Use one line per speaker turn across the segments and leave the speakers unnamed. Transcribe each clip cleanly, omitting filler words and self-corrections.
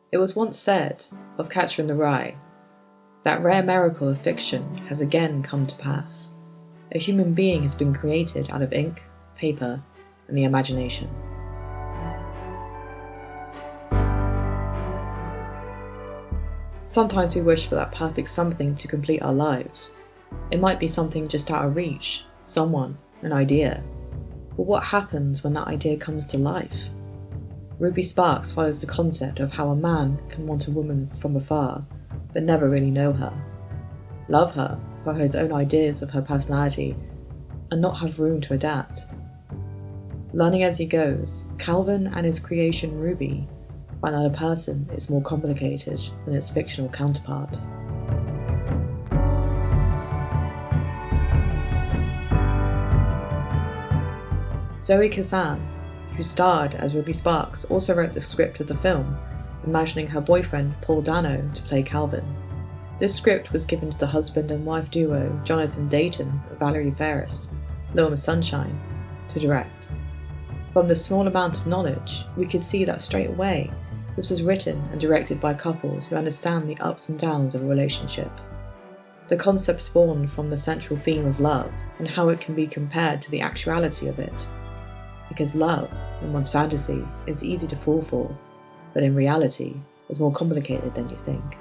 It was once said of Catcher in the Rye, that rare miracle of fiction has again come to pass. A human being has been created out of ink, paper, and the imagination. Sometimes we wish for that perfect something to complete our lives. It might be something just out of reach, someone, an idea. But what happens when that idea comes to life? Ruby Sparks follows the concept of how a man can want a woman from afar, but never really know her, love her for his own ideas of her personality, and not have room to adapt. Learning as he goes, Calvin and his creation Ruby find that a person is more complicated than its fictional counterpart. Zoe Kazan, who starred as Ruby Sparks, also wrote the script of the film, imagining her boyfriend Paul Dano to play Calvin. This script was given to the husband and wife duo Jonathan Dayton and Valerie Faris, Little Miss Sunshine, to direct. From the small amount of knowledge, we could see that straight away this was written and directed by couples who understand the ups and downs of a relationship. The concept spawned from the central theme of love and how it can be compared to the actuality of it. Because love, in one's fantasy, is easy to fall for, but in reality is more complicated than you think.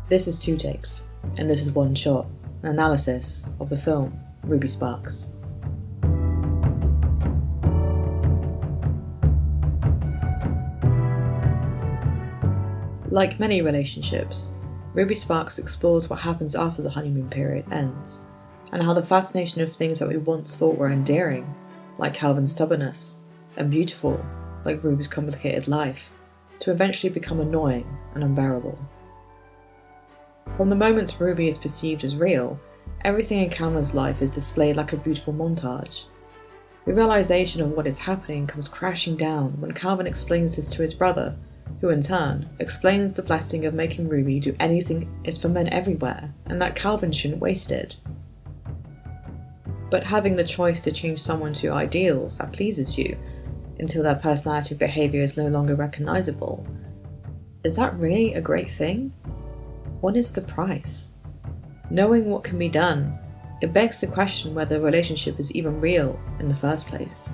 This is 2 takes, and this is 1 shot, an analysis of the film Ruby Sparks. Like many relationships, Ruby Sparks explores what happens after the honeymoon period ends, and how the fascination of things that we once thought were endearing, like Calvin's stubbornness, and beautiful, like Ruby's complicated life, to eventually become annoying and unbearable. From the moments Ruby is perceived as real, everything in Calvin's life is displayed like a beautiful montage. The realization of what is happening comes crashing down when Calvin explains this to his brother, who in turn explains the blessing of making Ruby do anything is for men everywhere, and that Calvin shouldn't waste it. But having the choice to change someone to ideals that pleases you until their personality and behaviour is no longer recognisable, is that really a great thing? What is the price? Knowing what can be done, it begs to question whether the relationship is even real in the first place.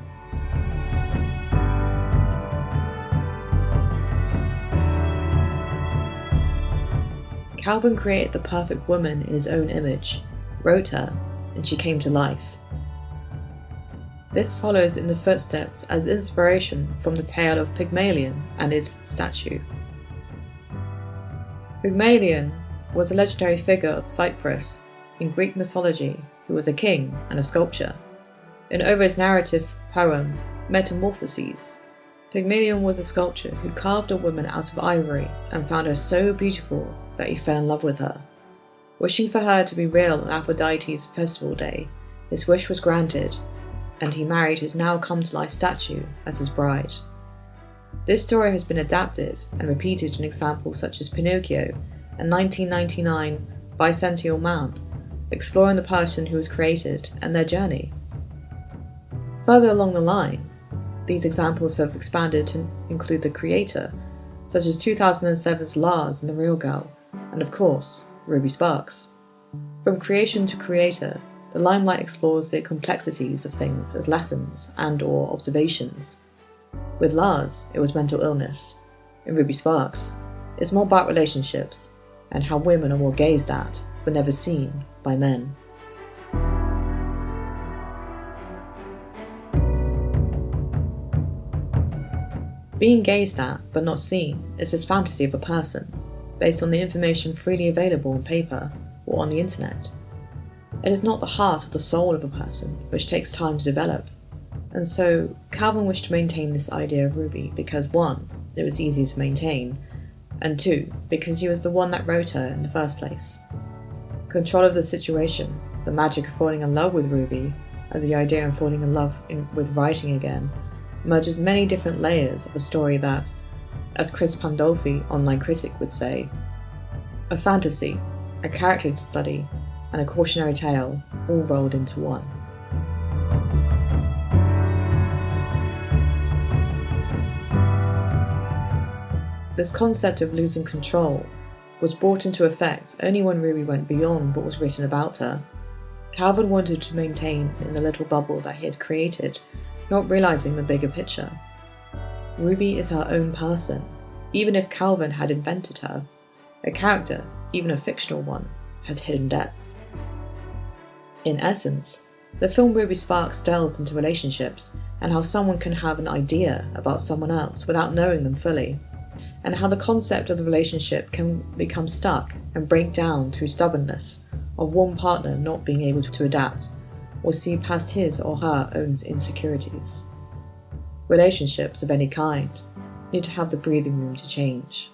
Calvin created the perfect woman in his own image, wrote her, and she came to life. This follows in the footsteps as inspiration from the tale of Pygmalion and his statue. Pygmalion was a legendary figure of Cyprus in Greek mythology who was a king and a sculptor. In Ovid's narrative poem Metamorphoses, Pygmalion was a sculptor who carved a woman out of ivory and found her so beautiful that he fell in love with her. Wishing for her to be real on Aphrodite's festival day, his wish was granted, and he married his now come-to-life statue as his bride. This story has been adapted and repeated in examples such as Pinocchio and 1999 Bicentennial Man, exploring the person who was created and their journey. Further along the line, these examples have expanded to include the creator, such as 2007's Lars and the Real Girl, and of course, Ruby Sparks. From creation to creator, the limelight explores the complexities of things as lessons and/or observations. With Lars, it was mental illness. In Ruby Sparks, it's more about relationships and how women are more gazed at but never seen by men. Being gazed at but not seen is this fantasy of a person, based on the information freely available on paper or on the internet. It is not the heart or the soul of a person, which takes time to develop. And so, Calvin wished to maintain this idea of Ruby because 1, it was easy to maintain, and 2, because he was the one that wrote her in the first place. Control of the situation, the magic of falling in love with Ruby, as the idea of falling in love with writing again, merges many different layers of a story that, as Chris Pandolfi, online critic, would say, a fantasy, a character study, and a cautionary tale all rolled into one. This concept of losing control was brought into effect only when Ruby went beyond what was written about her. Calvin wanted to maintain in the little bubble that he had created, not realizing the bigger picture. Ruby is her own person, even if Calvin had invented her. A character, even a fictional one, has hidden depths. In essence, the film Ruby Sparks delves into relationships and how someone can have an idea about someone else without knowing them fully, and how the concept of the relationship can become stuck and break down through stubbornness of one partner not being able to adapt or see past his or her own insecurities. Relationships of any kind need to have the breathing room to change.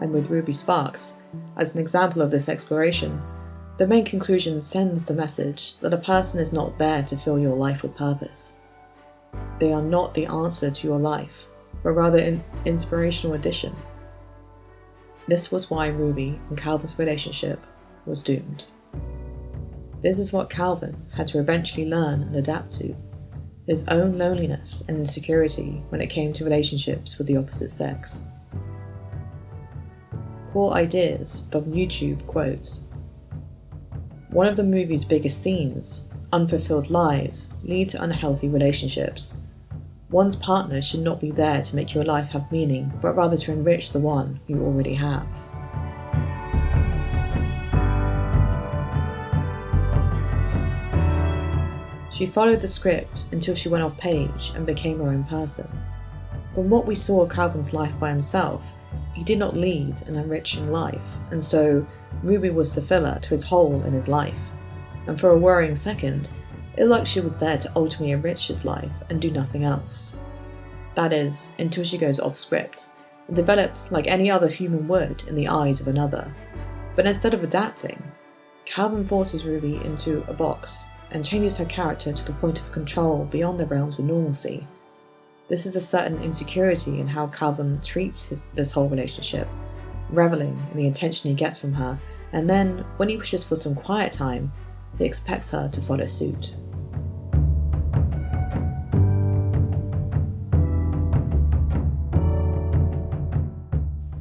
And with Ruby Sparks, as an example of this exploration, the main conclusion sends the message that a person is not there to fill your life with purpose. They are not the answer to your life, but rather an inspirational addition. This was why Ruby and Calvin's relationship was doomed. This is what Calvin had to eventually learn and adapt to, his own loneliness and insecurity when it came to relationships with the opposite sex. Core ideas from YouTube quotes. One of the movie's biggest themes, unfulfilled lives, lead to unhealthy relationships. One's partner should not be there to make your life have meaning, but rather to enrich the one you already have. She followed the script until she went off page and became her own person. From what we saw of Calvin's life by himself, he did not lead an enriching life, and so Ruby was the filler to his hole in his life. And for a worrying second, it looked like she was there to ultimately enrich his life and do nothing else. That is, until she goes off script and develops like any other human would in the eyes of another. But instead of adapting, Calvin forces Ruby into a box and changes her character to the point of control beyond the realms of normalcy. This is a certain insecurity in how Calvin treats this whole relationship, reveling in the attention he gets from her, and then, when he wishes for some quiet time, he expects her to follow suit.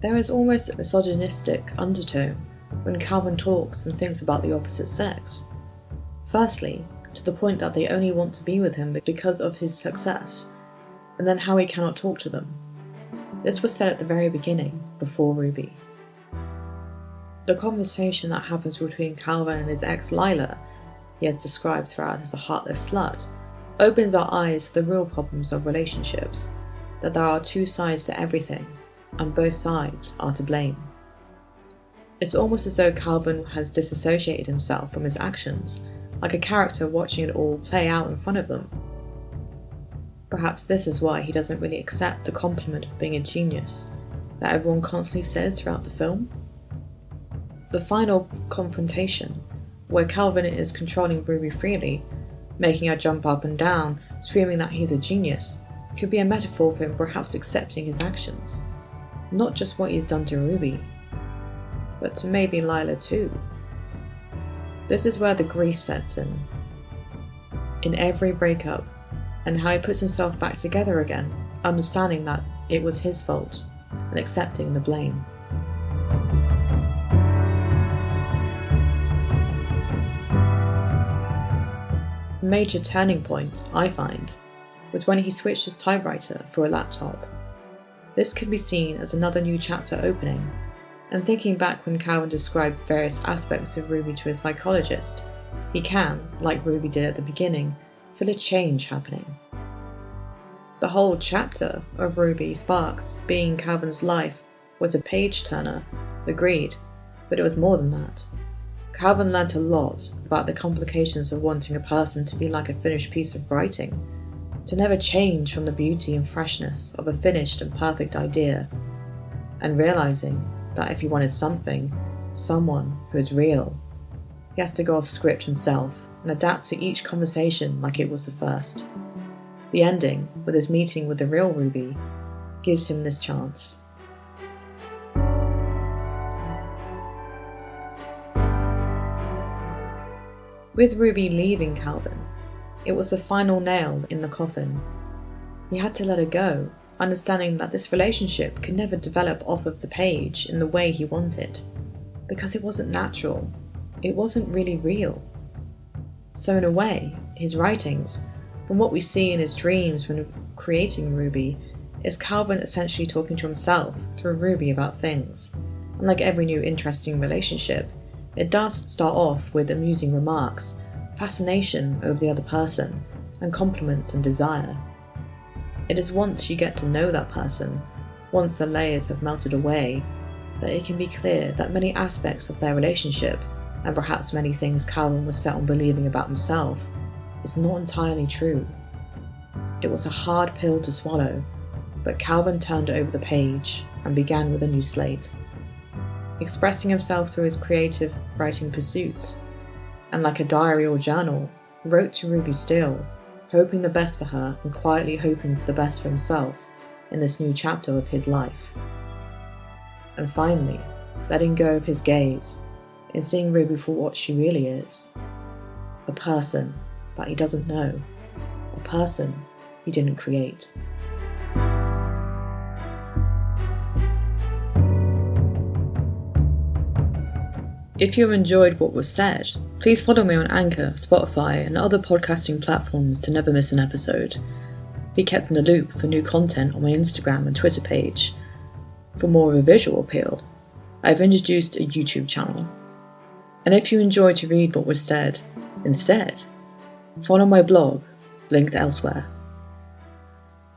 There is almost a misogynistic undertone when Calvin talks and thinks about the opposite sex. Firstly, to the point that they only want to be with him because of his success, and then how he cannot talk to them. This was said at the very beginning, before Ruby. The conversation that happens between Calvin and his ex Lila, he has described throughout as a heartless slut, opens our eyes to the real problems of relationships, that there are two sides to everything, and both sides are to blame. It's almost as though Calvin has disassociated himself from his actions, like a character watching it all play out in front of them. Perhaps this is why he doesn't really accept the compliment of being a genius that everyone constantly says throughout the film. The final confrontation, where Calvin is controlling Ruby freely, making her jump up and down, screaming that he's a genius, could be a metaphor for him perhaps accepting his actions. Not just what he's done to Ruby, but to maybe Lila too. This is where the grief sets in every breakup, and how he puts himself back together again, understanding that it was his fault, and accepting the blame. A major turning point, I find, was when he switched his typewriter for a laptop. This could be seen as another new chapter opening, and thinking back when Calvin described various aspects of Ruby to his psychologist, he can, like Ruby did at the beginning, feel a change happening. The whole chapter of Ruby Sparks being Calvin's life was a page-turner, agreed, but it was more than that. Calvin learnt a lot about the complications of wanting a person to be like a finished piece of writing, to never change from the beauty and freshness of a finished and perfect idea, and realizing that if he wanted something, someone who is real, he has to go off script himself and adapt to each conversation like it was the first. The ending, with his meeting with the real Ruby, gives him this chance. With Ruby leaving Calvin, it was the final nail in the coffin. He had to let her go, understanding that this relationship could never develop off of the page in the way he wanted, because it wasn't natural, it wasn't really real. So in a way, his writings, from what we see in his dreams when creating Ruby, is Calvin essentially talking to himself through Ruby about things. And like every new interesting relationship, it does start off with amusing remarks, fascination over the other person, and compliments and desire. It is once you get to know that person, once the layers have melted away, that it can be clear that many aspects of their relationship, and perhaps many things Calvin was set on believing about himself, is not entirely true. It was a hard pill to swallow, but Calvin turned over the page and began with a new slate, expressing himself through his creative writing pursuits, and like a diary or journal, wrote to Ruby still, hoping the best for her and quietly hoping for the best for himself in this new chapter of his life. And finally, letting go of his gaze and seeing Ruby for what she really is, a person that he doesn't know, a person he didn't create. If you enjoyed what was said, please follow me on Anchor, Spotify, and other podcasting platforms to never miss an episode. Be kept in the loop for new content on my Instagram and Twitter page. For more of a visual appeal, I've introduced a YouTube channel. And if you enjoy to read what was said instead, follow my blog, linked elsewhere.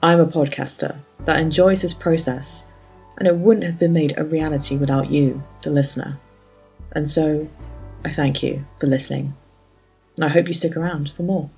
I'm a podcaster that enjoys this process, and it wouldn't have been made a reality without you, the listener. And so, I thank you for listening, and I hope you stick around for more.